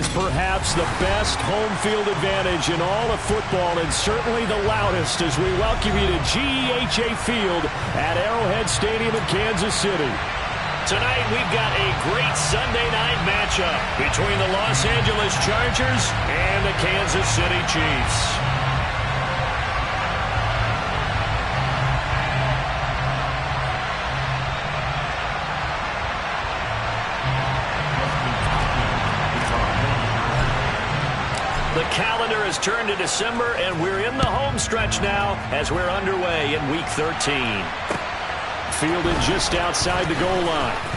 is perhaps the best home field advantage in all of football, and certainly the loudest, as we welcome you to GEHA Field at Arrowhead Stadium in Kansas City. Tonight we've got a great Sunday night matchup between the Los Angeles Chargers and the Kansas City Chiefs. The calendar has turned to December, and we're in the home stretch now as we're underway in Week 13. Fielded just outside the goal line.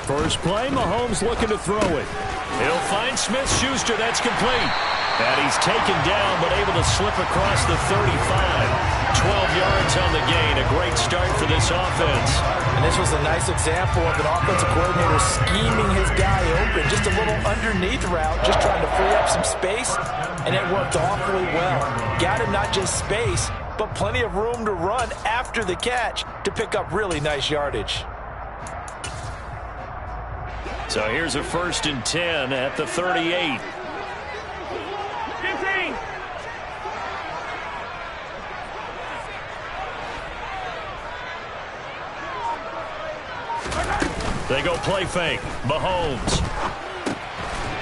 First play, Mahomes looking to throw it. He'll find Smith-Schuster. That's complete. And he's taken down, but able to slip across the 35. 12 yards on the gain. A great start for this offense. And this was a nice example of an offensive coordinator scheming his guy open. Just a little underneath route, just trying to free up some space, and it worked awfully well. Got him not just space, but plenty of room to run after the catch to pick up really nice yardage. So here's a 1st and 10 at the 38. 15. They go play fake. Mahomes.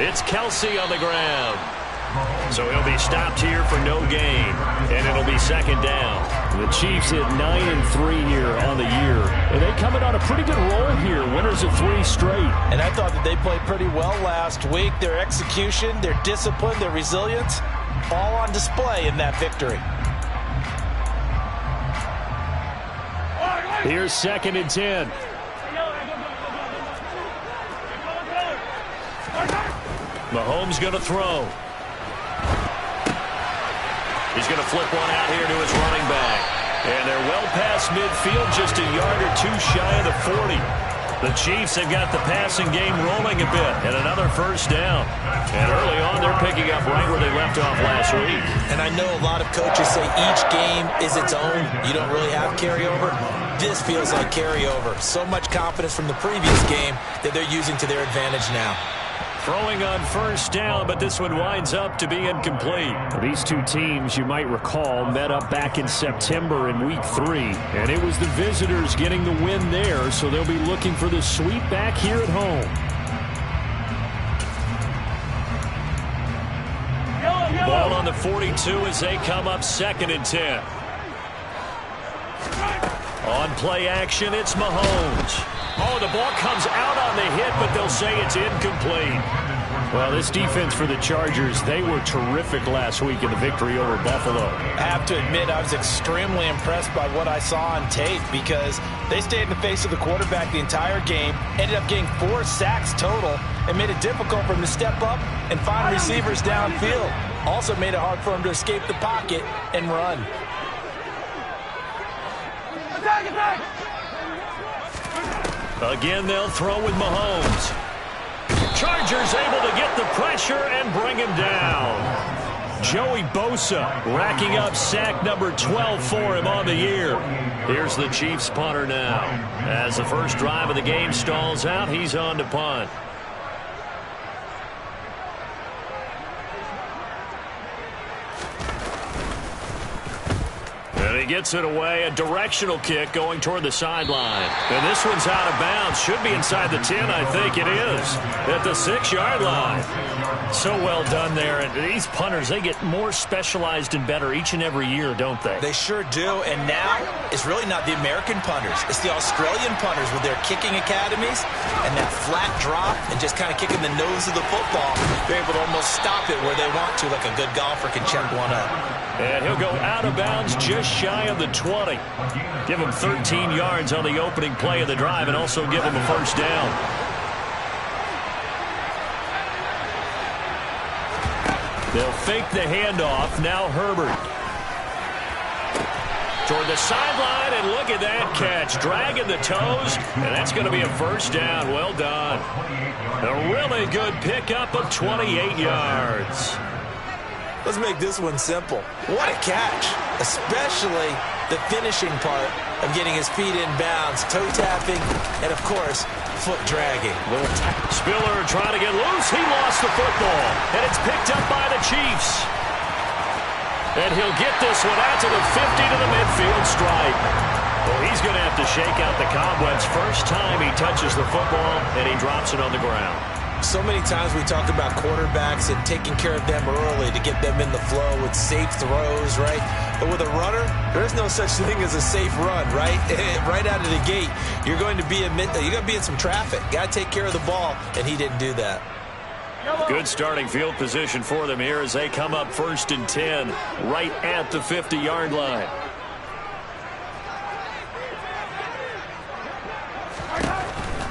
It's Kelsey on the ground. So he'll be stopped here for no gain, and it'll be 2nd down. The Chiefs at 9-3 here on the year, and they coming on a pretty good roll here. Winners of 3 straight. And I thought that they played pretty well last week. Their execution, their discipline, their resilience, all on display in that victory. Here's 2nd and 10. Mahomes going to throw. He's going to flip one out here to his running back. And they're well past midfield, just a yard or two shy of the 40. The Chiefs have got the passing game rolling a bit, and another 1st down. And early on, they're picking up right where they left off last week. And I know a lot of coaches say each game is its own. You don't really have carryover. This feels like carryover. So much confidence from the previous game that they're using to their advantage now. Throwing on 1st down, but this one winds up to be incomplete. These two teams, you might recall, met up back in September in Week 3. And it was the visitors getting the win there, so they'll be looking for the sweep back here at home. Ball on the 42 as they come up 2nd and 10. On play action, it's Mahomes. Oh, the ball comes out on the hit, but they'll say it's incomplete. Well, this defense for the Chargers, they were terrific last week in the victory over Buffalo. I have to admit, I was extremely impressed by what I saw on tape because they stayed in the face of the quarterback the entire game, ended up getting 4 sacks total, and made it difficult for him to step up and find receivers downfield. Also made it hard for him to escape the pocket and run. Attack, attack! Again, they'll throw with Mahomes. Chargers able to get the pressure and bring him down. Joey Bosa racking up sack number 12 for him on the year. Here's the Chiefs punter now. As the first drive of the game stalls out, he's on to punt. And he gets it away. A directional kick going toward the sideline. And this one's out of bounds. Should be inside the 10, I think it is. At the 6-yard line. So well done there. And these punters, they get more specialized and better each and every year, don't they? They sure do. And now it's really not the American punters. It's the Australian punters with their kicking academies and that flat drop and just kind of kicking the nose of the football. They're able to almost stop it where they want to, like a good golfer can check one up. And he'll go out of bounds just shy of the 20. Give him 13 yards on the opening play of the drive and also give him a first down. They'll fake the handoff. Now Herbert. Toward the sideline, and look at that catch. Dragging the toes, and that's going to be a first down. Well done. A really good pickup of 28 yards. Let's make this one simple. What a catch, especially the finishing part of getting his feet in bounds, toe tapping, and, of course, foot dragging. Spiller trying to get loose. He lost the football, and it's picked up by the Chiefs. And he'll get this one out to the 50 to the midfield stripe. Well, he's going to have to shake out the cobwebs first time he touches the football, and he drops it on the ground. So many times we talk about quarterbacks and taking care of them early to get them in the flow with safe throws, right? But with a runner, there's no such thing as a safe run, right? Right out of the gate, you're going to be in some traffic. Got to take care of the ball, and he didn't do that. Good starting field position for them here as they come up 1st and 10 right at the 50-yard line.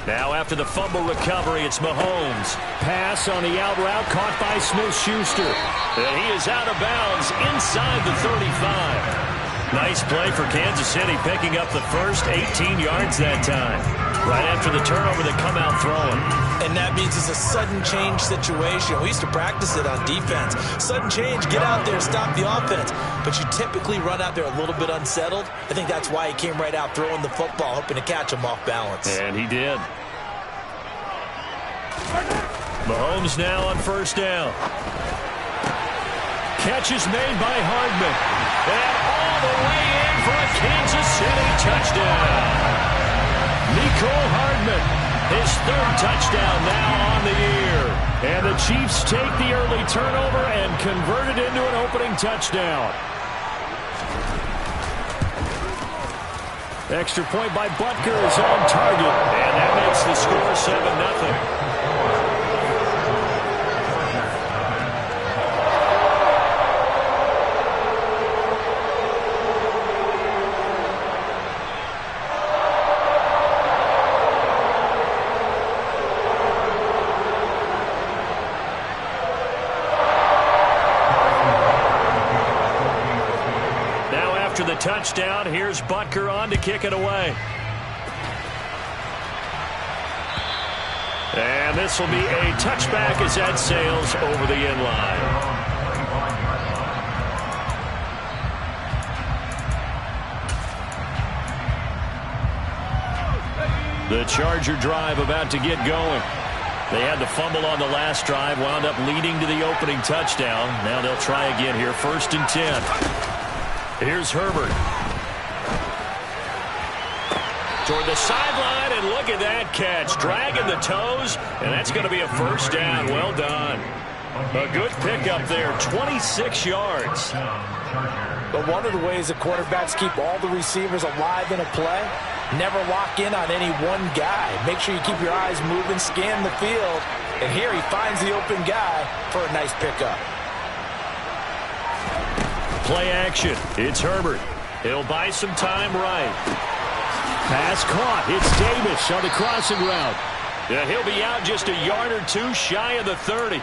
Now after the fumble recovery, it's Mahomes. Pass on the out route caught by Smith-Schuster. And he is out of bounds inside the 35. Nice play for Kansas City, picking up the first 18 yards that time. Right after the turnover, they come out throwing. And that means it's a sudden change situation. We used to practice it on defense. Sudden change, get out there, stop the offense. But you typically run out there a little bit unsettled. I think that's why he came right out throwing the football, hoping to catch him off balance. And he did. Mahomes now on first down. Catch is made by Hardman. And all the way in for a Kansas City touchdown. Nicole Hardman, his 3rd touchdown now on the year. And the Chiefs take the early turnover and convert it into an opening touchdown. Extra point by Butker is on target. And that makes the score 7-0. After the touchdown, here's Butker on to kick it away. And this will be a touchback as that sails over the end line. The Charger drive about to get going. They had the fumble on the last drive, wound up leading to the opening touchdown. Now they'll try again here, 1st and 10. Here's Herbert. Toward the sideline, and look at that catch. Dragging the toes, and that's going to be a first down. Well done. A good pickup there, 26 yards. But one of the ways the quarterbacks keep all the receivers alive in a play, never lock in on any one guy. Make sure you keep your eyes moving, scan the field, and here he finds the open guy for a nice pickup. Play action. It's Herbert. He'll buy some time right. Pass caught. It's Davis on the crossing route. Yeah, he'll be out just a yard or two shy of the 30.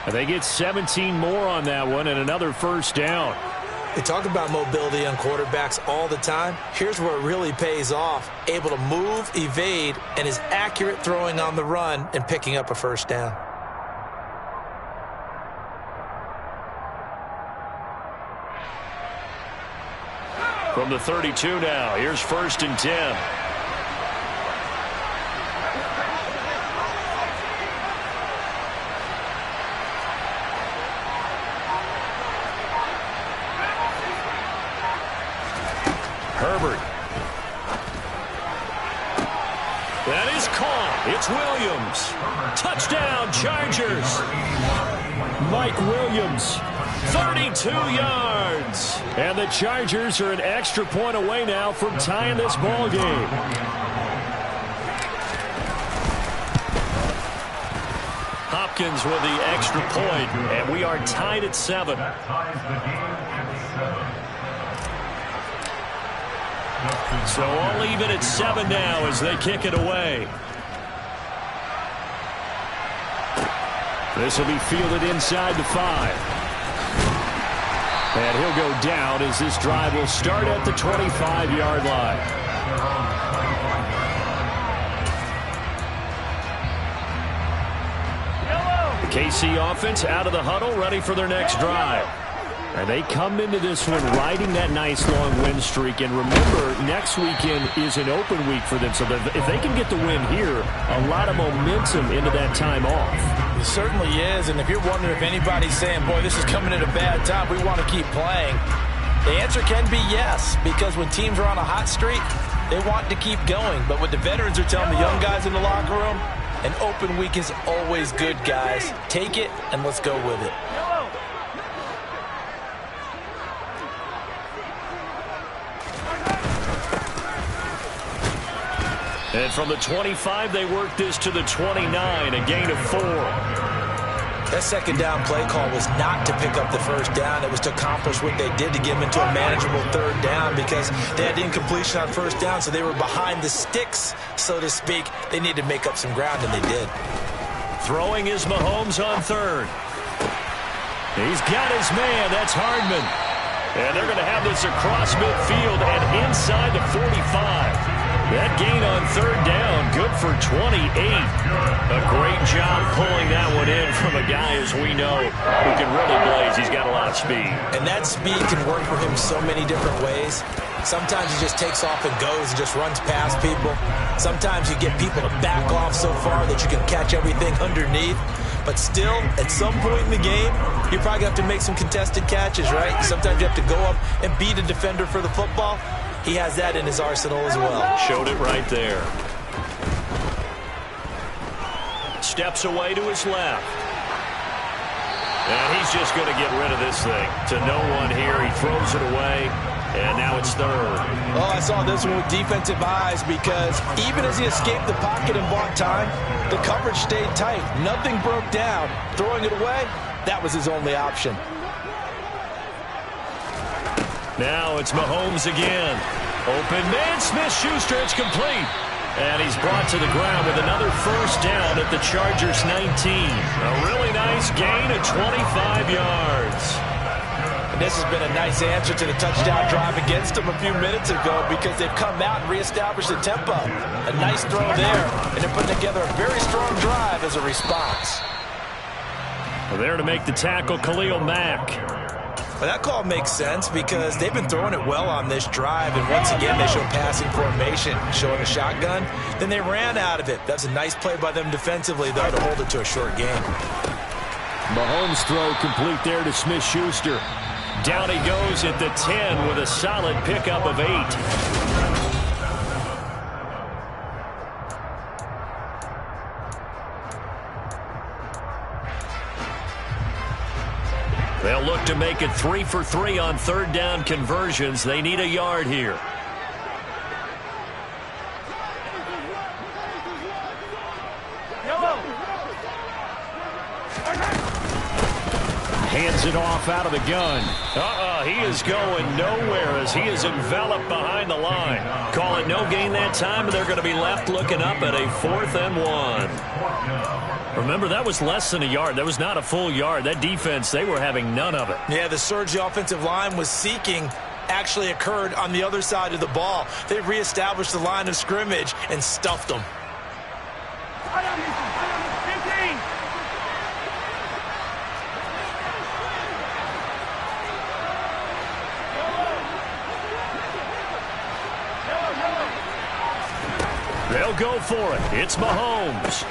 And they get 17 more on that one and another first down. They talk about mobility on quarterbacks all the time. Here's where it really pays off. Able to move, evade, and is accurate throwing on the run and picking up a first down. From the 32 now, here's 1st and 10. Herbert. That is caught. It's Williams. Touchdown, Chargers. Mike Williams. 32 yards. And the Chargers are an extra point away now from tying this ball game. Hopkins with the extra point, and we are tied at 7. So all even at 7 now as they kick it away. This will be fielded inside the 5. And he'll go down as this drive will start at the 25-yard line. The KC offense out of the huddle, ready for their next drive. And they come into this one riding that nice long win streak. And remember, next weekend is an open week for them. So if they can get the win here, a lot of momentum into that time off. It certainly is. And if you're wondering if anybody's saying, boy, this is coming at a bad time, we want to keep playing, the answer can be yes. Because when teams are on a hot streak, they want to keep going. But what the veterans are telling the young guys in the locker room, an open week is always good, guys. Take it and let's go with it. And from the 25, they work this to the 29, a gain of 4. That second down play call was not to pick up the first down. It was to accomplish what they did to get them into a manageable third down because they had incompletion on first down, so they were behind the sticks, so to speak. They needed to make up some ground, and they did. Throwing is Mahomes on third. He's got his man. That's Hardman. And they're going to have this across midfield and inside the 45. That gain on third down, good for 28. A great job pulling that one in from a guy, as we know, who can really blaze. He's got a lot of speed. And that speed can work for him so many different ways. Sometimes he just takes off and goes and just runs past people. Sometimes you get people to back off so far that you can catch everything underneath. But still, at some point in the game, you probably have to make some contested catches, right? Sometimes you have to go up and beat a defender for the football. He has that in his arsenal as well. Showed it right there. Steps away to his left. And he's just going to get rid of this thing. To no one here. He throws it away. And now it's third. Oh, I saw this one with defensive eyes because even as he escaped the pocket and bought time, the coverage stayed tight. Nothing broke down. Throwing it away, that was his only option. Now it's Mahomes again. Open man, Smith-Schuster, it's complete. And he's brought to the ground with another first down at the Chargers 19. A really nice gain of 25 yards. And this has been a nice answer to the touchdown drive against them a few minutes ago because they've come out and reestablished the tempo. A nice throw there, and they're putting together a very strong drive as a response. Well, there to make the tackle, Khalil Mack. Well, that call makes sense because they've been throwing it well on this drive, and once again they show passing formation, showing a shotgun. Then they ran out of it. That's a nice play by them defensively, though, to hold it to a short game. Mahomes' throw complete there to Smith-Schuster. Down he goes at the 10 with a solid pickup of 8. They'll look to make it 3 for 3 on third down conversions. They need a yard here. Hands it off out of the gun. He is going nowhere as he is enveloped behind the line. Call it no gain that time, and they're going to be left looking up at a 4th and 1. Remember, that was less than a yard. That was not a full yard. That defense, they were having none of it. Yeah, the surge the offensive line was seeking actually occurred on the other side of the ball. They reestablished the line of scrimmage and stuffed them. They'll go for it. It's Mahomes.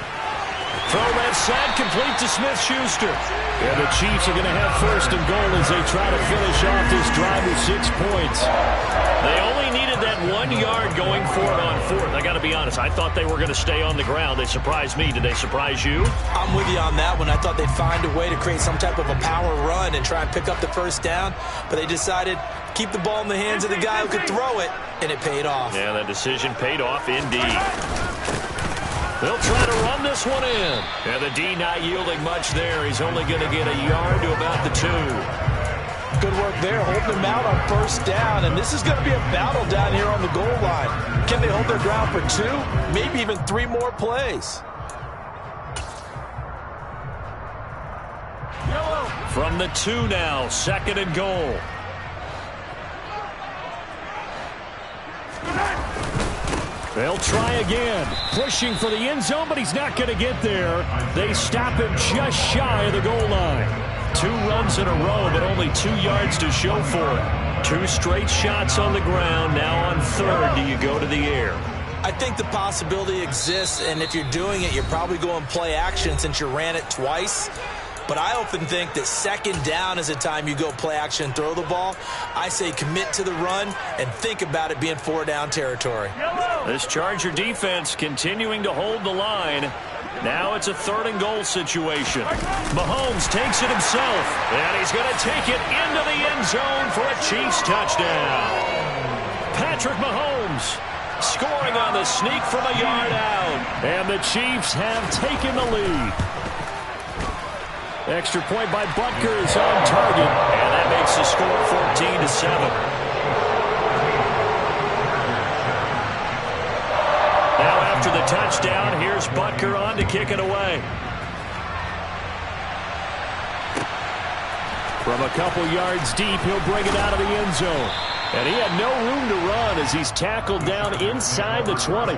Throw that side, complete to Smith-Schuster. And the Chiefs are going to have first and goal as they try to finish off this drive with 6 points. They only needed that 1 yard going for it on fourth. I got to be honest, I thought they were going to stay on the ground. They surprised me. Did they surprise you? I'm with you on that one. I thought they'd find a way to create some type of a power run and try and pick up the first down, but they decided to keep the ball in the hands of the guy who could throw it, and it paid off. Yeah, that decision paid off indeed. They'll try to run this one in. And the D not yielding much there. He's only going to get a yard to about the 2. Good work there, holding them out on first down, and this is going to be a battle down here on the goal line. Can they hold their ground for 2, maybe even 3 more plays? From the 2 now, 2nd and goal. They'll try again, pushing for the end zone, but he's not going to get there. They stop him just shy of the goal line. 2 runs in a row, but only 2 yards to show for it. 2 straight shots on the ground. Now on third, do you go to the air? I think the possibility exists, and if you're doing it, you're probably going play action since you ran it twice. But I often think that 2nd down is a time you go play action and throw the ball. I say commit to the run and think about it being 4-down territory. This Charger defense continuing to hold the line. Now it's a 3rd and goal situation. Mahomes takes it himself, and he's going to take it into the end zone for a Chiefs touchdown. Patrick Mahomes scoring on the sneak from a yard out. And the Chiefs have taken the lead. Extra point by Butker is on target. And that makes the score 14-7. Now after the touchdown, here's Butker on to kick it away. From a couple yards deep, he'll bring it out of the end zone. And he had no room to run as he's tackled down inside the 20.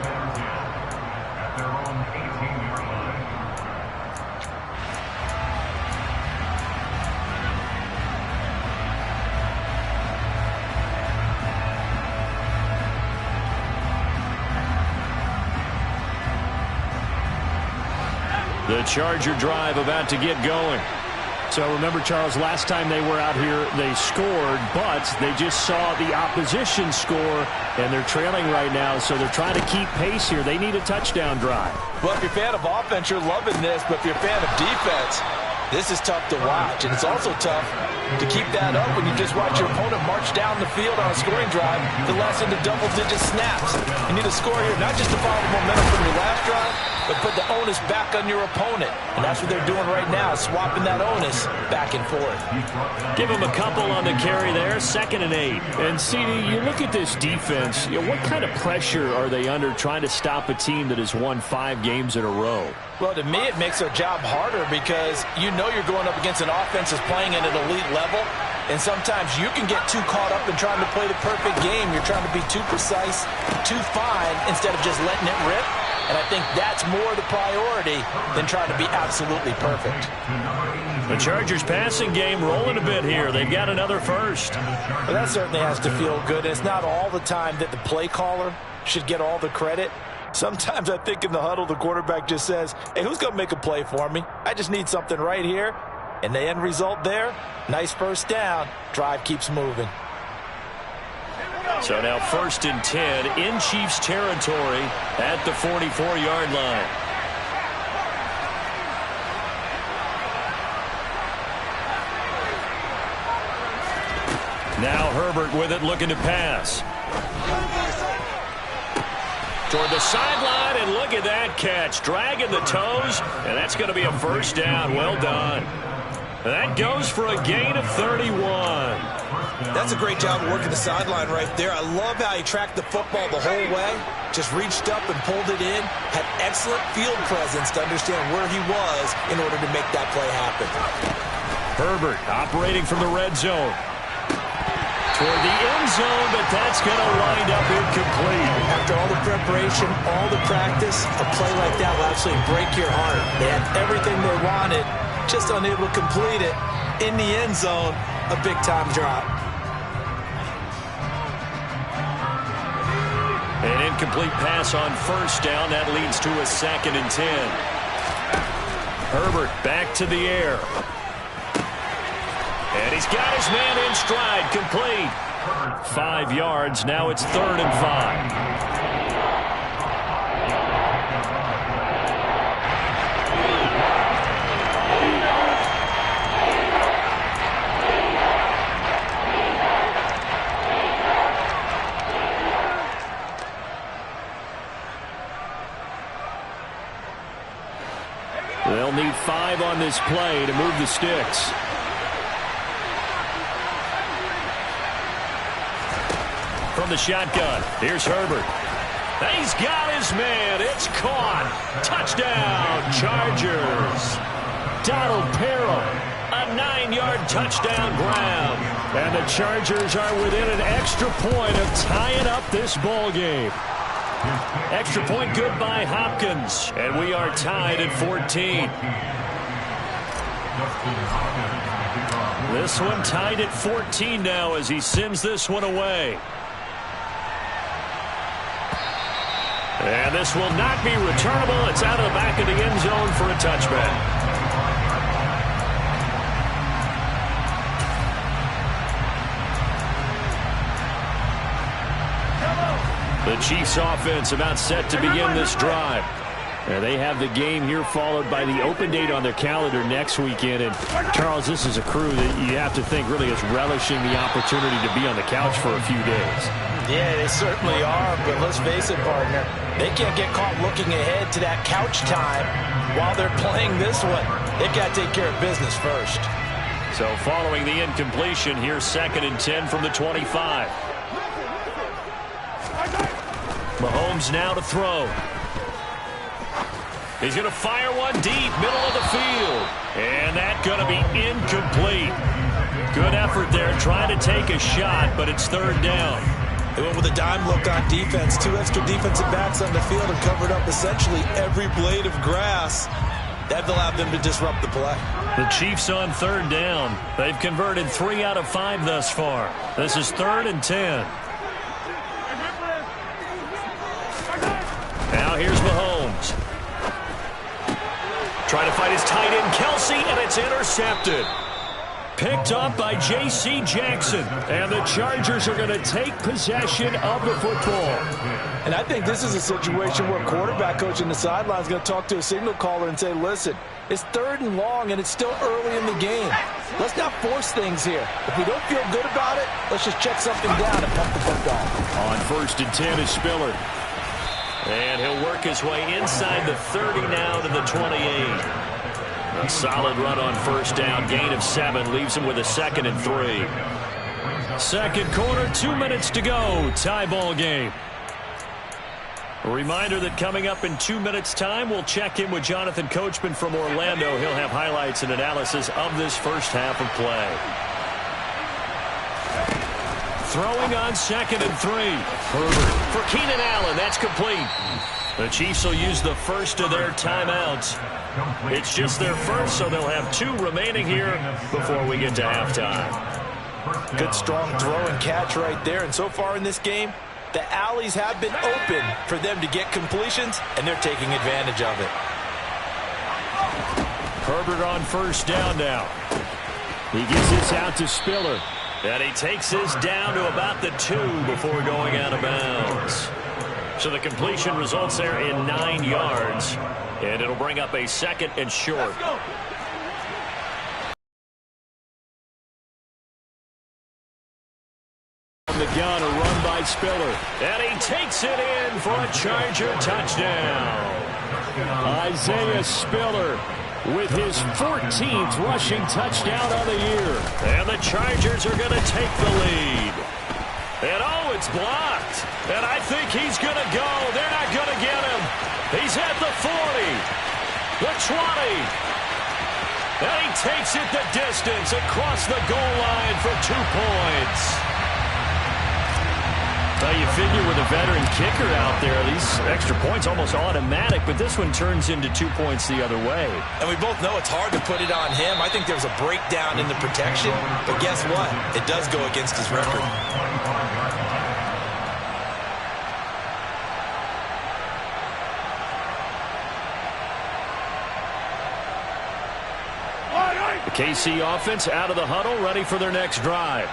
The Charger drive about to get going. So remember, Charles, last time they were out here, they scored, but they just saw the opposition score, and they're trailing right now, so they're trying to keep pace here. They need a touchdown drive. Well, if you're a fan of offense, you're loving this, but if you're a fan of defense, this is tough to watch, and it's also tough to keep that up when you just watch your opponent march down the field on a scoring drive to last into double-digit snaps. You need to score here, not just to follow the momentum from your last drive, but put the onus back on your opponent. And that's what they're doing right now, swapping that onus back and forth. Give him a couple on the carry there, 2nd and 8. And, CD, you look at this defense, what kind of pressure are they under trying to stop a team that has won 5 games in a row? Well, to me, it makes their job harder because you know you're going up against an offense that's playing at an elite level, and sometimes you can get too caught up in trying to play the perfect game. You're trying to be too precise, too fine, instead of just letting it rip. And I think that's more the priority than trying to be absolutely perfect. The Chargers passing game rolling a bit here. They've got another first. Well, that certainly has to feel good. It's not all the time that the play caller should get all the credit. Sometimes I think in the huddle, the quarterback just says, hey, who's going to make a play for me? I just need something right here. And the end result there, nice first down. Drive keeps moving. So now 1st and 10 in Chiefs territory at the 44-yard line. Now Herbert with it, looking to pass. Toward the sideline, and look at that catch. Dragging the toes, and that's going to be a first down. Well done. That goes for a gain of 31. That's a great job of working the sideline right there. I love how he tracked the football the whole way. Just reached up and pulled it in. Had excellent field presence to understand where he was in order to make that play happen. Herbert operating from the red zone. Toward the end zone, but that's going to wind up incomplete. After all the preparation, all the practice, a play like that will absolutely break your heart. They had everything they wanted, just unable to complete it. In the end zone, a big-time drop. An incomplete pass on first down. That leads to a 2nd and 10. Herbert back to the air. And he's got his man in stride, complete. 5 yards, now it's 3rd and 5. They'll need 5 on this play to move the sticks. From the shotgun, here's Herbert. He's got his man. It's caught. Touchdown, Chargers. Donald Parham, a 9-yard touchdown grab. And the Chargers are within an extra point of tying up this ball game. Extra point good by Hopkins. And we are tied at 14. This one tied at 14 now as he sends this one away. And this will not be returnable. It's out of the back of the end zone for a touchback. The Chiefs offense about set to begin this drive. And they have the game here followed by the open date on their calendar next weekend. And Charles, this is a crew that you have to think really is relishing the opportunity to be on the couch for a few days. Yeah, they certainly are, but let's face it, partner. They can't get caught looking ahead to that couch time while they're playing this one. They've got to take care of business first. So following the incompletion, here's 2nd and 10 from the 25. Mahomes now to throw. He's going to fire one deep, middle of the field. And that's going to be incomplete. Good effort there, trying to take a shot, but it's 3rd down. They went with a dime look on defense. 2 extra defensive backs on the field and covered up essentially every blade of grass. That allowed them to disrupt the play. The Chiefs on 3rd down. They've converted 3 out of 5 thus far. This is 3rd and 10. Now here's Mahomes. Trying to fight his tight end, Kelsey, and it's intercepted. Picked up by J.C. Jackson. And the Chargers are going to take possession of the football. And I think this is a situation where quarterback coach in the sideline is going to talk to a signal caller and say, listen, it's 3rd and long, and it's still early in the game. Let's not force things here. If we don't feel good about it, let's just check something down and pump the football. On 1st and 10 is Spiller. And he'll work his way inside the 30 now to the 28. A solid run on 1st down, gain of 7, leaves him with a 2nd and 3. Second quarter, 2 minutes to go, tie ball game. A reminder that coming up in 2 minutes' time, we'll check in with Jonathan Coachman from Orlando. He'll have highlights and analysis of this first half of play. Throwing on 2nd and 3. Herbert for Keenan Allen. That's complete. The Chiefs will use the first of their timeouts. It's just their first, so they'll have 2 remaining here before we get to halftime. Good, strong throw and catch right there. And so far in this game, the alleys have been open for them to get completions, and they're taking advantage of it. Herbert on 1st down now. He gets this out to Spiller. And he takes this down to about the 2 before going out of bounds. So the completion results there in 9 yards. And it'll bring up a 2nd and short. From the gun, a run by Spiller. And he takes it in for a Charger touchdown. Isaiah Spiller with his 14th rushing touchdown of the year. And the Chargers are going to take the lead. And oh, it's blocked. And I think he's going to go. They're not going to get him. He's at the 40, the 20. And he takes it the distance across the goal line for 2 points. Well, you figure with a veteran kicker out there, these extra points almost automatic, but this one turns into 2 points the other way. And we both know it's hard to put it on him. I think there's a breakdown in the protection, but guess what? It does go against his record. KC offense out of the huddle, ready for their next drive.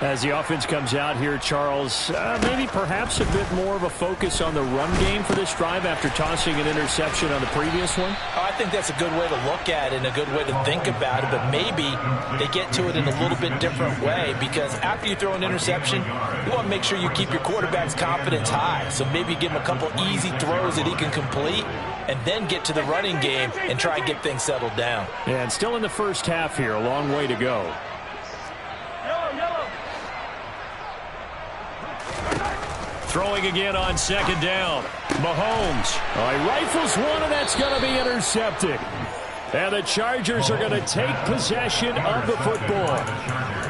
As the offense comes out here, Charles, maybe perhaps a bit more of a focus on the run game for this drive after tossing an interception on the previous one? I think that's a good way to look at it and a good way to think about it, but maybe they get to it in a little bit different way, because after you throw an interception, you want to make sure you keep your quarterback's confidence high. So maybe give him a couple easy throws that he can complete and then get to the running game and try and get things settled down. Yeah, and still in the first half here, a long way to go. Throwing again on second down. Mahomes. He rifles one, and that's going to be intercepted. And the Chargers are going to take possession of the football.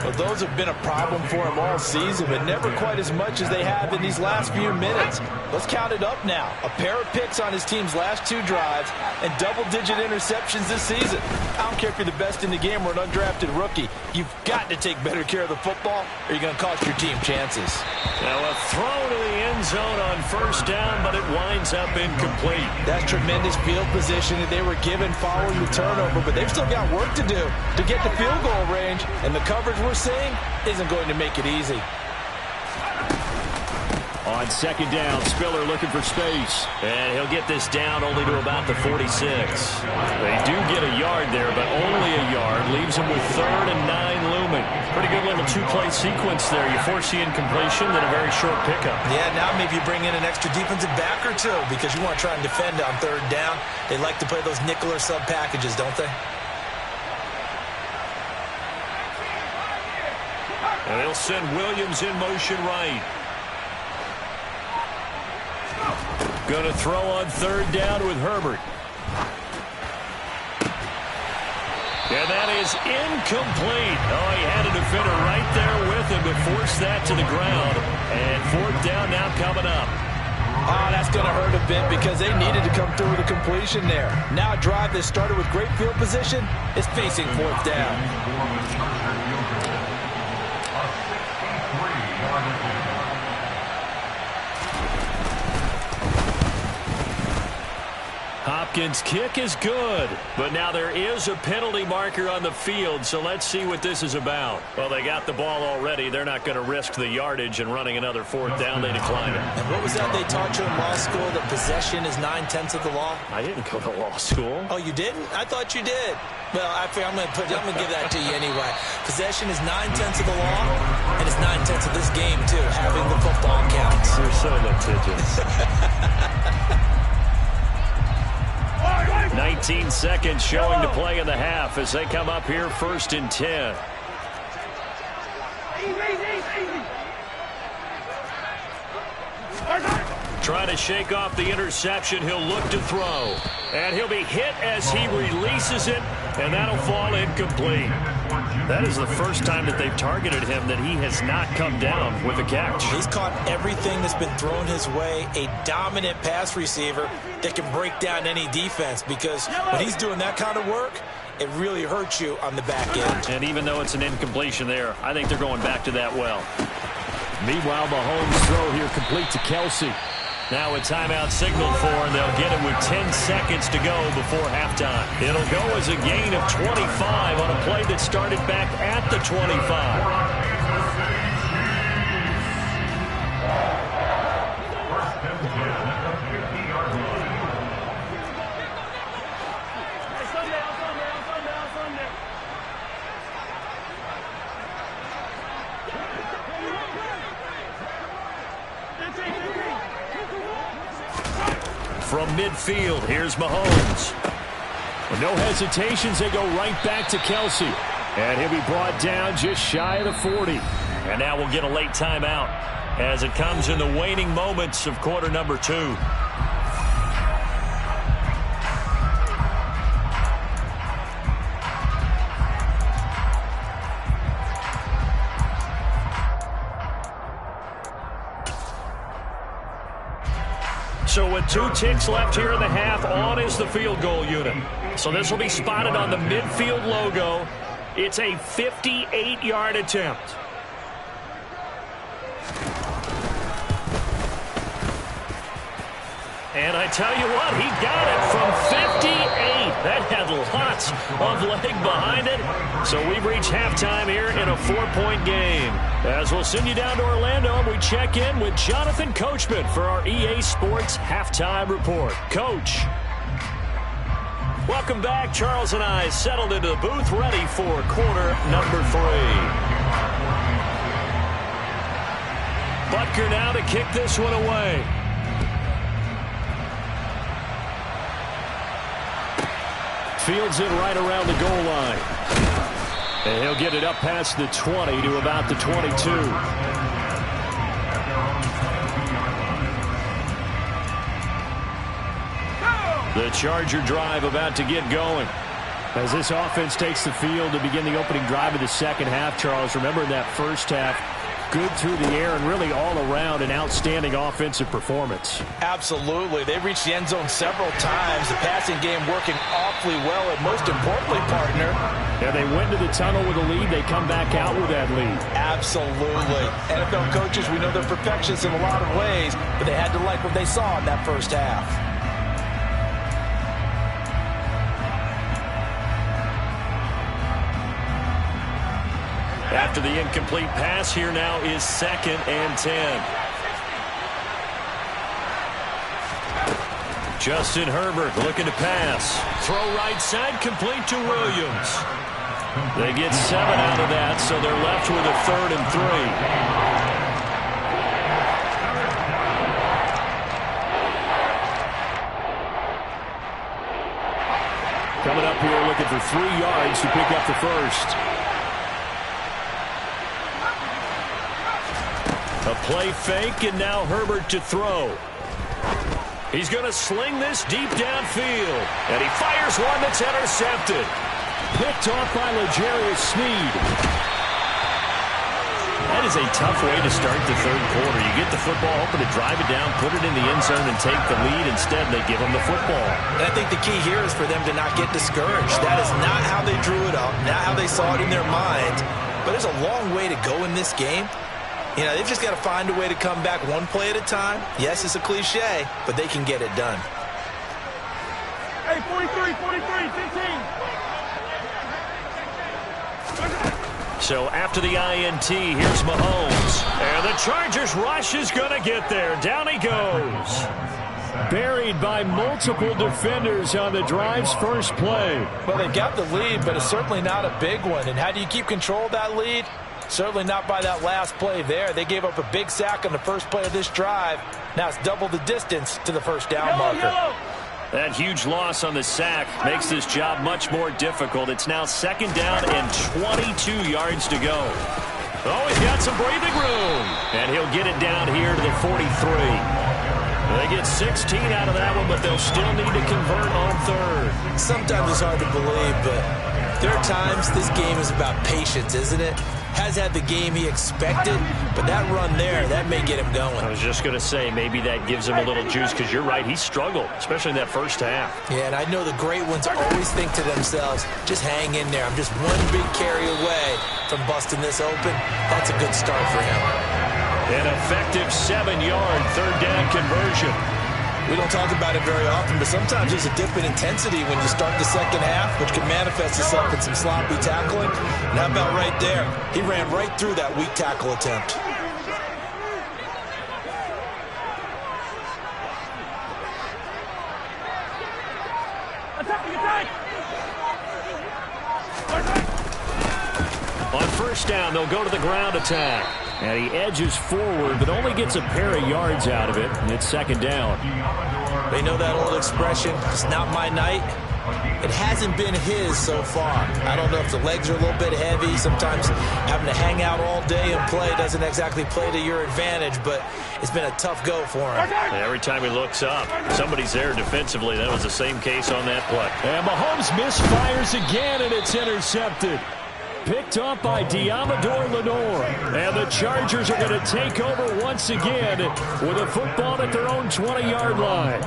Well, those have been a problem for him all season, but never quite as much as they have in these last few minutes. Let's count it up now. A pair of picks on his team's last 2 drives and double-digit interceptions this season. I don't care if you're the best in the game or an undrafted rookie. You've got to take better care of the football, or you're going to cost your team chances. Now a throw to the end zone on first down, but it winds up incomplete. That's tremendous field position that they were given following the turnover, but they've still got work to do to get to field goal range, and the coverage we're seeing isn't going to make it easy. On second down, Spiller looking for space. And he'll get this down only to about the 46. They do get a yard there, but only a yard. Leaves them with 3rd and 9 looming. Pretty good little 2-play sequence there. You force the incompletion, then a very short pickup. Yeah, now maybe you bring in an extra defensive back or 2 because you want to try and defend on 3rd down. They like to play those nickel or sub packages, don't they? And they'll send Williams in motion right. Going to throw on 3rd down with Herbert. And that is incomplete. He had a defender right there with him to force that to the ground. And 4th down now coming up. That's going to hurt a bit because they needed to come through with a completion there. Now a drive that started with great field position is facing 4th down. Hopkins' kick is good, but now there is a penalty marker on the field, so let's see what this is about. Well, they got the ball already. They're not going to risk the yardage and running another 4th down. They decline it. And what was that they taught you in law school, that possession is 9/10 of the law? I didn't go to law school. Oh, you didn't? I thought you did. Well, I'm going to give that to you anyway. Possession is 9/10 of the law, and it's 9/10 of this game, too, having the football counts. You're so litigious. 19 seconds showing to play in the half as they come up here 1st and 10. Trying to shake off the interception. He'll look to throw. And he'll be hit as he releases it, and that'll fall incomplete. That is the first time that they've targeted him that he has not come down with a catch. He's caught everything that's been thrown his way. A dominant pass receiver that can break down any defense, because when he's doing that kind of work, it really hurts you on the back end. And even though it's an incompletion there, I think they're going back to that well. Meanwhile, Mahomes' throw here complete to Kelsey. Now a timeout signaled for, and they'll get it with 10 seconds to go before halftime. It'll go as a gain of 25 on a play that started back at the 25. From midfield, here's Mahomes. With no hesitations, they go right back to Kelsey. And he'll be brought down just shy of the 40. And now we'll get a late timeout as it comes in the waning moments of quarter number 2. So with 2 ticks left here in the half, on is the field goal unit. So this will be spotted on the midfield logo. It's a 58-yard attempt. And I tell you what, he got it from 58. That had lots of leg behind it. So we've reached halftime here in a 4-point game. As we'll send you down to Orlando, and we check in with Jonathan Coachman for our EA Sports Halftime Report. Coach. Welcome back. Charles and I settled into the booth, ready for quarter number 3. Butker now to kick this one away. Fields it right around the goal line. And he'll get it up past the 20 to about the 22. The Charger drive about to get going. As this offense takes the field to begin the opening drive of the second half, Charles, remember in that first half, good through the air and really all around an outstanding offensive performance. Absolutely. They reached the end zone several times. The passing game working awfully well, and most importantly, partner. Yeah, they went to the tunnel with a lead. They come back out with that lead. Absolutely. NFL coaches, we know they're perfectionists in a lot of ways, but they had to like what they saw in that first half. After the incomplete pass, here now is 2nd and 10. Justin Herbert looking to pass. Throw right side, complete to Williams. They get 7 out of that, so they're left with a 3rd and 3. Coming up here looking for 3 yards to pick up the first. A play fake, and now Herbert to throw. He's going to sling this deep downfield. And he fires one that's intercepted. Picked off by L'Jarius Sneed. That is a tough way to start the third quarter. You get the football, hoping to drive it down, put it in the end zone, and take the lead. Instead, they give him the football. And I think the key here is for them to not get discouraged. That is not how they drew it up, not how they saw it in their mind. But there's a long way to go in this game. You know, they've just got to find a way to come back one play at a time. Yes, it's a cliche, but they can get it done. Hey, 43, 15. So after the INT, here's Mahomes. And the Chargers rush is going to get there. Down he goes. Buried by multiple defenders on the drive's first play. Well, they've got the lead, but it's certainly not a big one. And how do you keep control of that lead? Certainly not by that last play there. They gave up a big sack on the first play of this drive. Now it's double the distance to the first down marker. That huge loss on the sack makes this job much more difficult. It's now 2nd down and 22 yards to go. Oh, he's got some breathing room. And he'll get it down here to the 43. They get 16 out of that one, but they'll still need to convert on 3rd. Sometimes it's hard to believe, but there are times this game is about patience, isn't it? Has had the game he expected, but that run there, that may get him going. I was just going to say, maybe that gives him a little juice, because you're right, he struggled, especially in that first half. Yeah, and I know the great ones always think to themselves, just hang in there. I'm just one big carry away from busting this open. That's a good start for him. An effective 7-yard 3rd down conversion. We don't talk about it very often, but sometimes there's a dip in intensity when you start the second half, which can manifest itself in some sloppy tackling. And how about right there? He ran right through that weak tackle attempt. On 1st down, they'll go to the ground attack. And he edges forward, but only gets a pair of yards out of it. And it's 2nd down. They know that old expression, it's not my night. It hasn't been his so far. I don't know if the legs are a little bit heavy. Sometimes having to hang out all day and play doesn't exactly play to your advantage, but it's been a tough go for him. And every time he looks up, somebody's there defensively. That was the same case on that play. And Mahomes misfires again, and it's intercepted. Picked off by Diamador Lenore. And the Chargers are going to take over once again with a football at their own 20-yard line.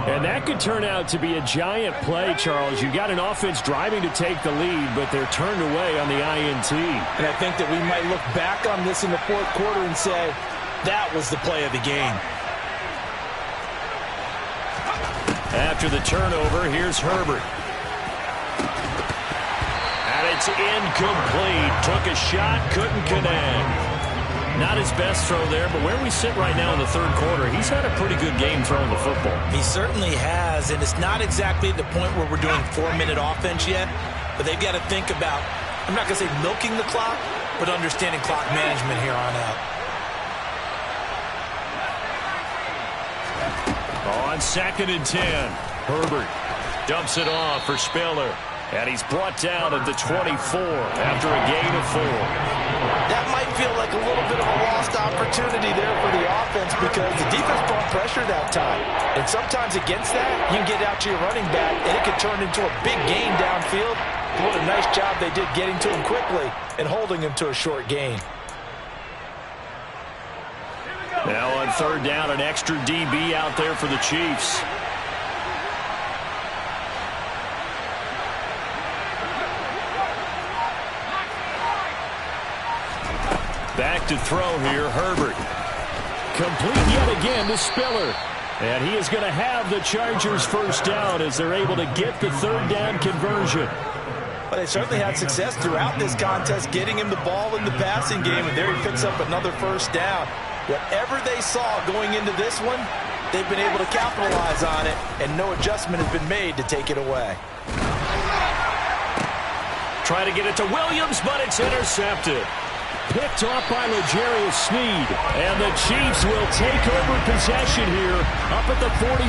And that could turn out to be a giant play, Charles. You've got an offense driving to take the lead, but they're turned away on the INT. And I think that we might look back on this in the 4th quarter and say, that was the play of the game. After the turnover, here's Herbert. It's incomplete. Took a shot, couldn't connect. Not his best throw there, but where we sit right now in the third quarter, he's had a pretty good game throwing the football. He certainly has, and it's not exactly the point where we're doing 4-minute offense yet, but they've got to think about, I'm not going to say milking the clock, but understanding clock management here on out. On 2nd and 10, Herbert dumps it off for Spiller, and he's brought down at the 24 after a gain of 4. That might feel like a little bit of a lost opportunity there for the offense because the defense brought pressure that time. And sometimes against that, you can get out to your running back, and it could turn into a big gain downfield. What a nice job they did getting to him quickly and holding him to a short gain. Now on 3rd down, an extra DB out there for the Chiefs. Back to throw here, Herbert. Complete yet again to Spiller. And he is going to have the Chargers first down as they're able to get the 3rd down conversion. But they certainly had success throughout this contest getting him the ball in the passing game, and there he picks up another first down. Whatever they saw going into this one, they've been able to capitalize on it, and no adjustment has been made to take it away. Try to get it to Williams, but it's intercepted. Picked off by L'Jarius Sneed. And the Chiefs will take over possession here up at the 44.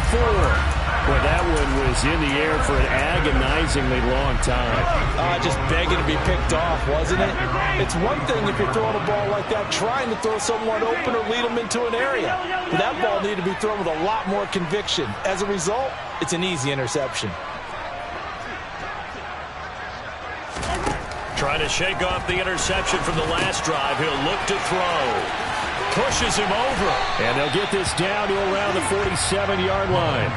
Well, that one was in the air for an agonizingly long time. Just begging to be picked off, wasn't it? It's one thing if you're throwing a ball like that, trying to throw someone open or lead them into an area. But that ball needed to be thrown with a lot more conviction. As a result, it's an easy interception. Trying to shake off the interception from the last drive. He'll look to throw. Pushes him over. And they'll get this down to around the 47-yard line.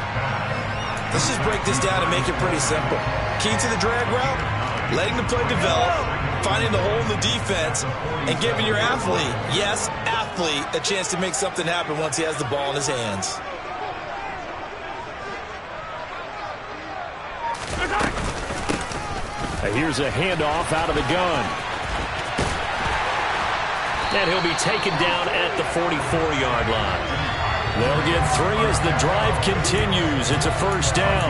Let's just break this down and make it pretty simple. Key to the drag route, letting the play develop, finding the hole in the defense, and giving your athlete, yes, athlete, a chance to make something happen once he has the ball in his hands. Here's a handoff out of the gun. And he'll be taken down at the 44-yard line. They'll get 3 as the drive continues. It's a first down.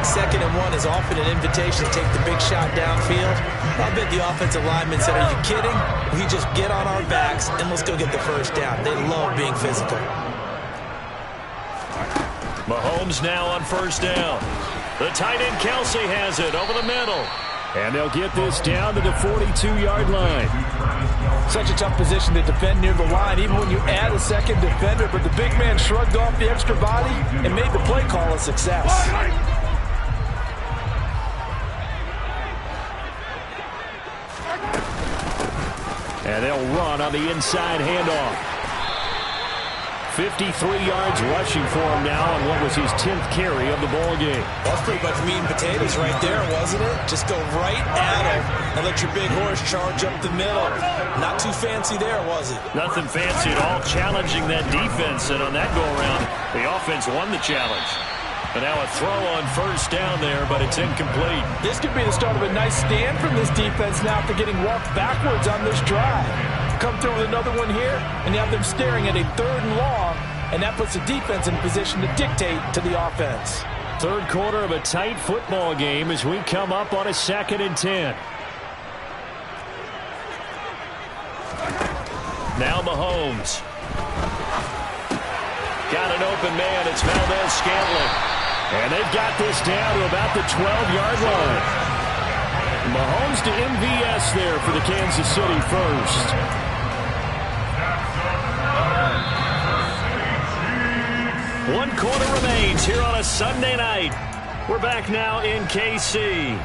2nd and 1 is often an invitation to take the big shot downfield. I bet the offensive lineman said, are you kidding? We just get on our backs and let's go get the first down. They love being physical. Mahomes now on first down. The tight end Kelsey has it over the middle. And they'll get this down to the 42-yard line. Such a tough position to defend near the line, even when you add a second defender. But the big man shrugged off the extra body and made the play call a success. And they'll run on the inside handoff. 53 yards rushing for him now on what was his 10th carry of the ball game. That's pretty much meat and potatoes right there, wasn't it? Just go right at him and let your big horse charge up the middle. Not too fancy there, was it? Nothing fancy at all, challenging that defense. And on that go-around, the offense won the challenge. And now a throw on first down there, but it's incomplete. This could be the start of a nice stand from this defense now after getting walked backwards on this drive. Come through with another one here, and you have them staring at a 3rd and long, and that puts the defense in position to dictate to the offense. Third quarter of a tight football game as we come up on a 2nd and 10. Now Mahomes. Got an open man. It's Valdez-Scantling. And they've got this down to about the 12-yard line. Mahomes to MVS there for the Kansas City first. One quarter remains here on a Sunday night. We're back now in KC.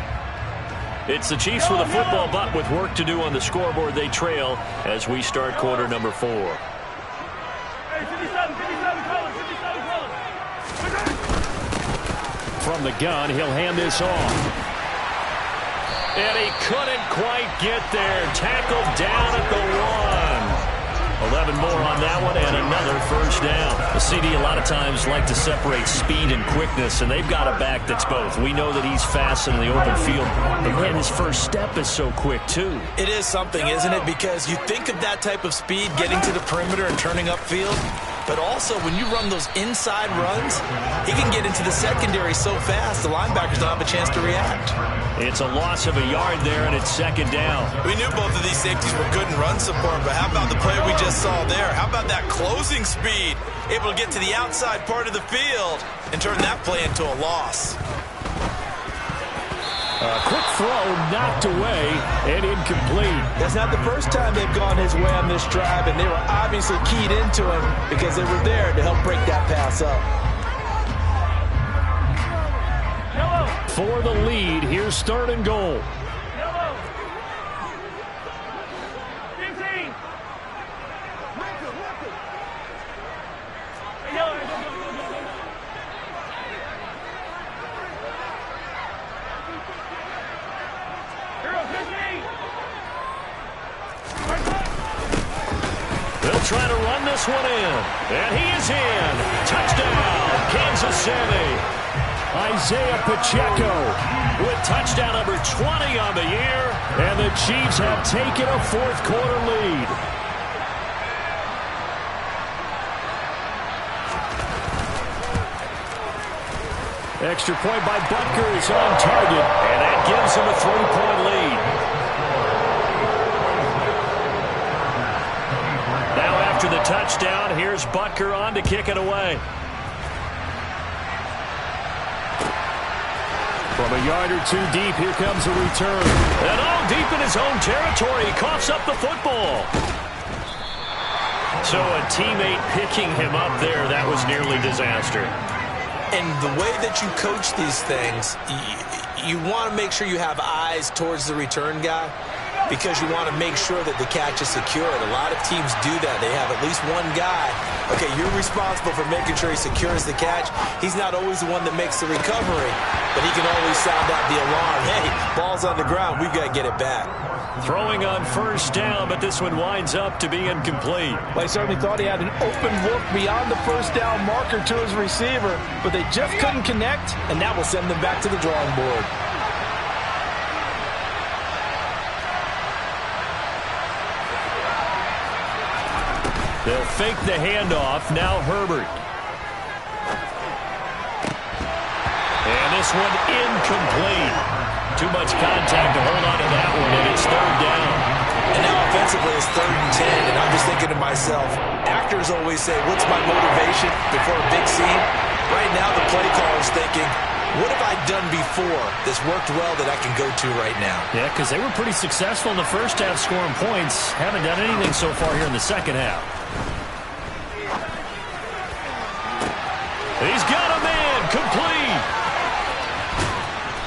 It's the Chiefs with a football, but with work to do on the scoreboard, they trail as we start quarter number 4. From the gun, he'll hand this off. And he couldn't quite get there. Tackled down at the 1. 11 more on that one, and another first down. The CD a lot of times like to separate speed and quickness, and they've got a back that's both. We know that he's fast in the open field, but man, his first step is so quick too. It is something, isn't it? Because you think of that type of speed getting to the perimeter and turning upfield, but also when you run those inside runs, he can get into the secondary so fast the linebackers don't have a chance to react. It's a loss of a yard there, and it's second down. We knew both of these safeties were good in run support, but how about the play we just saw there? How about that closing speed? Able to get to the outside part of the field and turn that play into a loss. A quick throw knocked away and incomplete. That's not the first time they've gone his way on this drive, and they were obviously keyed into him because they were there to help break that pass up. For the lead, here's third and goal. They'll try to run this one in. And he is in. Touchdown, Kansas City. Isaiah Pacheco With touchdown number 20 on the year. and the Chiefs have taken a fourth quarter lead. Extra point by Butker is on target, And that gives him a 3-point lead. Now after the touchdown, here's Butker on to kick it away. from a yard or two deep. Here comes a return. And all deep in his own territory, he coughs up the football. So a teammate picking him up there, that was nearly disaster. And the way that you coach these things, you want to make sure you have eyes towards the return guy because you want to make sure that the catch is secured. A lot of teams do that. They have at least one guy. Okay, you're responsible for making sure he secures the catch. He's not always the one that makes the recovery, but he can always sound out the alarm. Hey, ball's on the ground. We've got to get it back. Throwing on first down, but this one winds up to be incomplete. Well, he certainly thought he had an open look beyond the first down marker to his receiver, but they just couldn't connect, and that will send them back to the drawing board. They'll fake the handoff. Now Herbert. And this one incomplete. Too much contact to hold on to that one, and it's third down. And now offensively it's 3rd and 10, and I'm just thinking to myself, actors always say, what's my motivation before a big scene? Right now the play caller's thinking, what have I done before that's worked well that I can go to right now? Yeah, because they were pretty successful in the first half scoring points. Haven't done anything so far here in the second half. He's got a man, complete.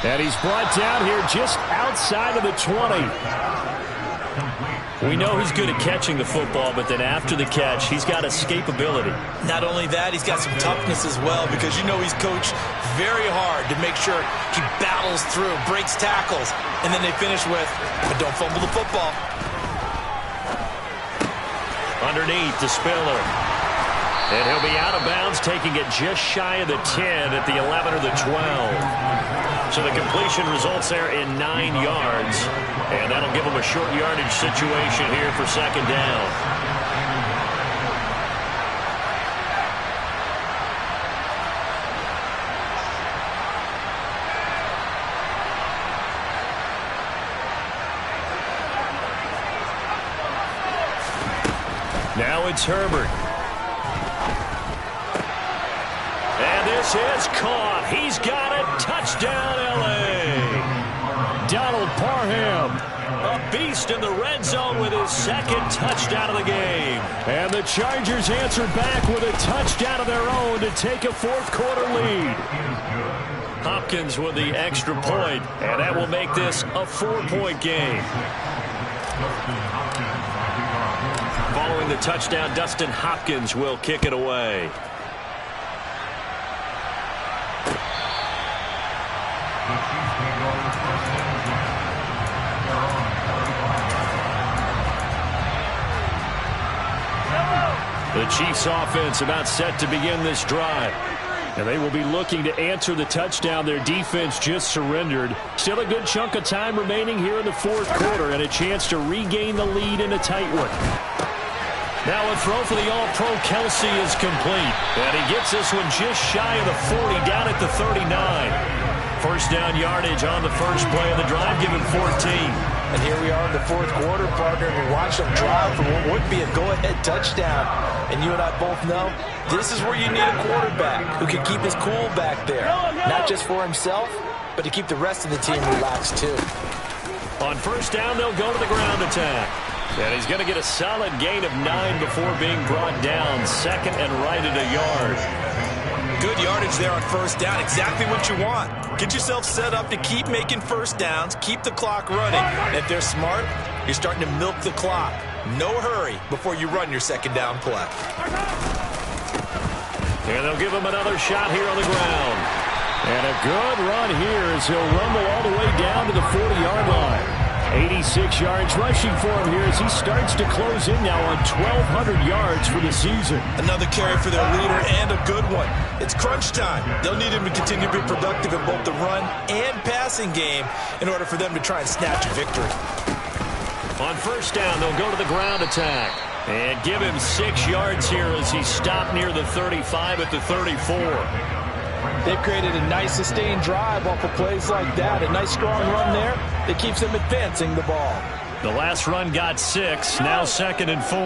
And he's brought down here just outside of the 20. We know he's good at catching the football, but then after the catch, he's got escapability. Not only that, he's got some toughness as well because you know he's coached very hard to make sure he battles through, breaks tackles, and then they finish with, but don't fumble the football. Underneath to Spiller. And he'll be out of bounds, taking it just shy of the 10 at the 11 or the 12. So the completion results there in 9 yards. And that'll give him a short yardage situation here for second down. Now it's Herbert. And this is caught. He's got it. Touchdown, L.A. Donald Parham. A beast in the red zone with his second touchdown of the game. And the Chargers answer back with a touchdown of their own to take a fourth quarter lead. Hopkins with the extra point, and that will make this a 4-point game. Following the touchdown, Dustin Hopkins will kick it away. The Chiefs offense about set to begin this drive. And they will be looking to answer the touchdown their defense just surrendered. Still a good chunk of time remaining here in the fourth quarter and a chance to regain the lead in a tight one. Now a throw for the All-Pro Kelsey is complete. And he gets this one just shy of the 40, down at the 39. First down yardage on the first play of the drive, given 14. And here we are in the fourth quarter, partner, and we watch them drive for what would be a go-ahead touchdown. And you and I both know this is where you need a quarterback who can keep his cool back there. Not just for himself, but to keep the rest of the team relaxed too. On first down, they'll go to the ground attack. And he's going to get a solid gain of 9 before being brought down. Second and right at a yard. Good yardage there on first down. Exactly what you want. Get yourself set up to keep making first downs, keep the clock running. And if they're smart, you're starting to milk the clock. No hurry before you run your second down play. And they'll give him another shot here on the ground. And a good run here as he'll rumble all the way down to the 40-yard line. 86 yards rushing for him here as he starts to close in now on 1,200 yards for the season. Another carry for their leader and a good one. It's crunch time. They'll need him to continue to be productive in both the run and passing game in order for them to try and snatch a victory. On first down, they'll go to the ground attack and give him 6 yards here as he stopped near the 35 at the 34. They've created a nice sustained drive off of plays like that. A nice strong run there that keeps them advancing the ball. The last run got 6. Now second and 4.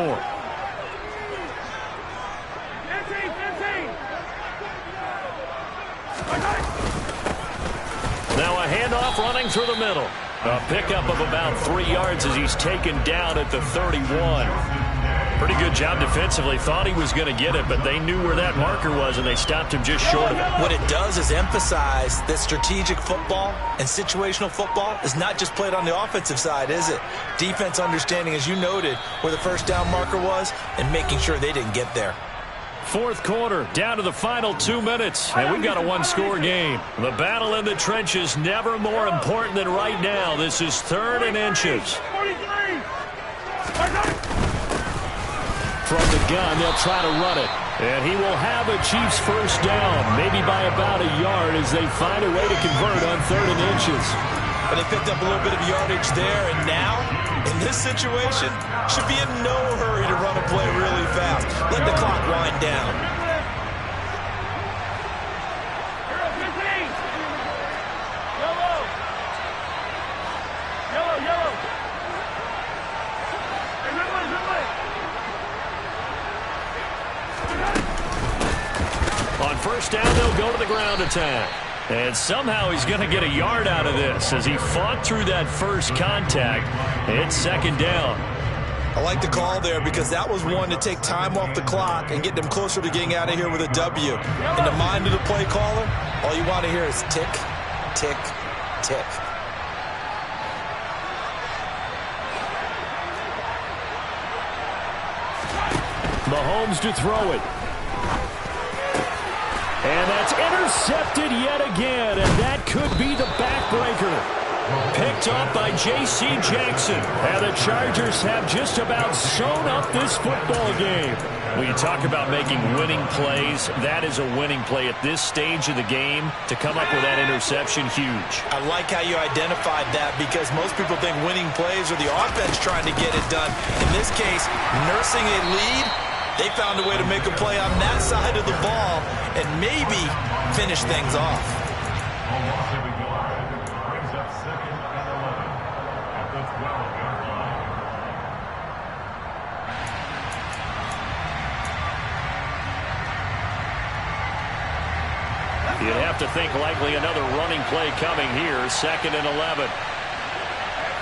Now a handoff running through the middle. A pickup of about 3 yards as he's taken down at the 31. Pretty good job defensively. Thought he was going to get it, but they knew where that marker was, and they stopped him just short of it. What it does is emphasize that strategic football and situational football is not just played on the offensive side, is it? Defense understanding, as you noted, where the first down marker was and making sure they didn't get there. Fourth quarter, down to the final 2 minutes, and we've got a one-score game. The battle in the trenches never more important than right now. This is 3rd and inches. From the gun, they'll try to run it. And he will have a Chiefs first down, maybe by about a yard as they find a way to convert on 3rd and inches. But they picked up a little bit of yardage there, and now, in this situation, should be in no hurry to run a play really fast. Let the clock wind down. On first down, they'll go to the ground attack. And somehow he's going to get a yard out of this as he fought through that first contact. It's second down. I like the call there because that was one to take time off the clock and get them closer to getting out of here with a W. In the mind of the play caller, all you want to hear is tick, tick, tick. Mahomes to throw it. And that's intercepted yet again, and that could be the backbreaker. Picked up by J.C. Jackson. And the Chargers have just about sewn up this football game. When you talk about making winning plays, that is a winning play at this stage of the game. To come up with that interception, huge. I like how you identified that because most people think winning plays are the offense trying to get it done. In this case, nursing a lead, they found a way to make a play on that side of the ball and maybe finish things off. You'd have to think likely another running play coming here. 2nd and 11.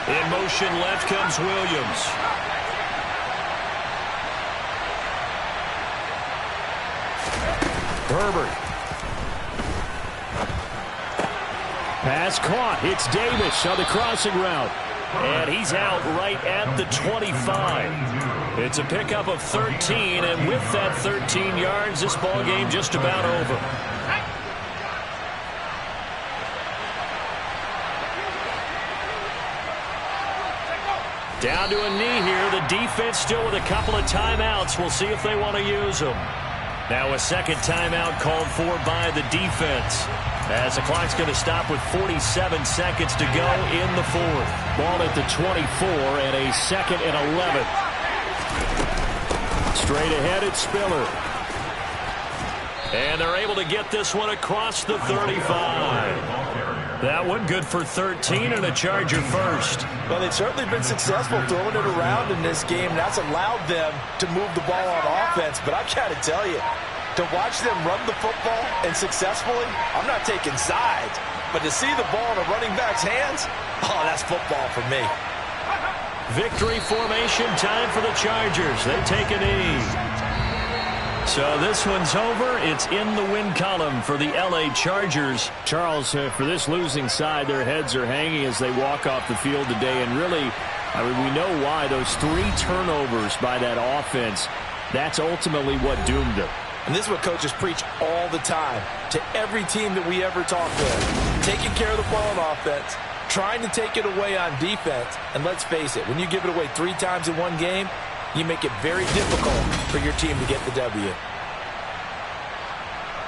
In motion left comes Williams. Herbert. Pass caught. It's Davis on the crossing route. And he's out right at the 25. It's a pickup of 13, and with that 13 yards, this ball game just about over. Down to a knee here. The defense still with a couple of timeouts. We'll see if they want to use them. Now a second timeout called for by the defense, as the clock's going to stop with 47 seconds to go in the fourth. Ball at the 24 and a 2nd and 11. Straight ahead, it's Spiller. And they're able to get this one across the 35. That one good for 13 and a Charger first. Well, they've certainly been successful throwing it around in this game. That's allowed them to move the ball on offense. But I've got to tell you, to watch them run the football and successfully, I'm not taking sides. But to see the ball in a running back's hands, oh, that's football for me. Victory formation time for the Chargers. They take a knee. So this one's over. It's in the win column for the L.A. Chargers. Charles, for this losing side, their heads are hanging as they walk off the field today. And really, I mean, we know why. Those 3 turnovers by that offense, that's ultimately what doomed them. And this is what coaches preach all the time to every team that we ever talk with. Taking care of the ball on offense, trying to take it away on defense. And let's face it, when you give it away 3 times in one game, you make it very difficult for your team to get the W.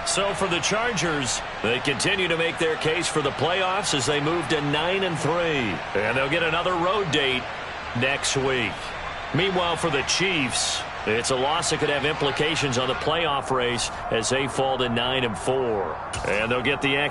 So for the Chargers, they continue to make their case for the playoffs as they move to 9-3. And they'll get another road date next week. Meanwhile, for the Chiefs, it's a loss that could have implications on the playoff race as they fall to 9-4. And they'll get the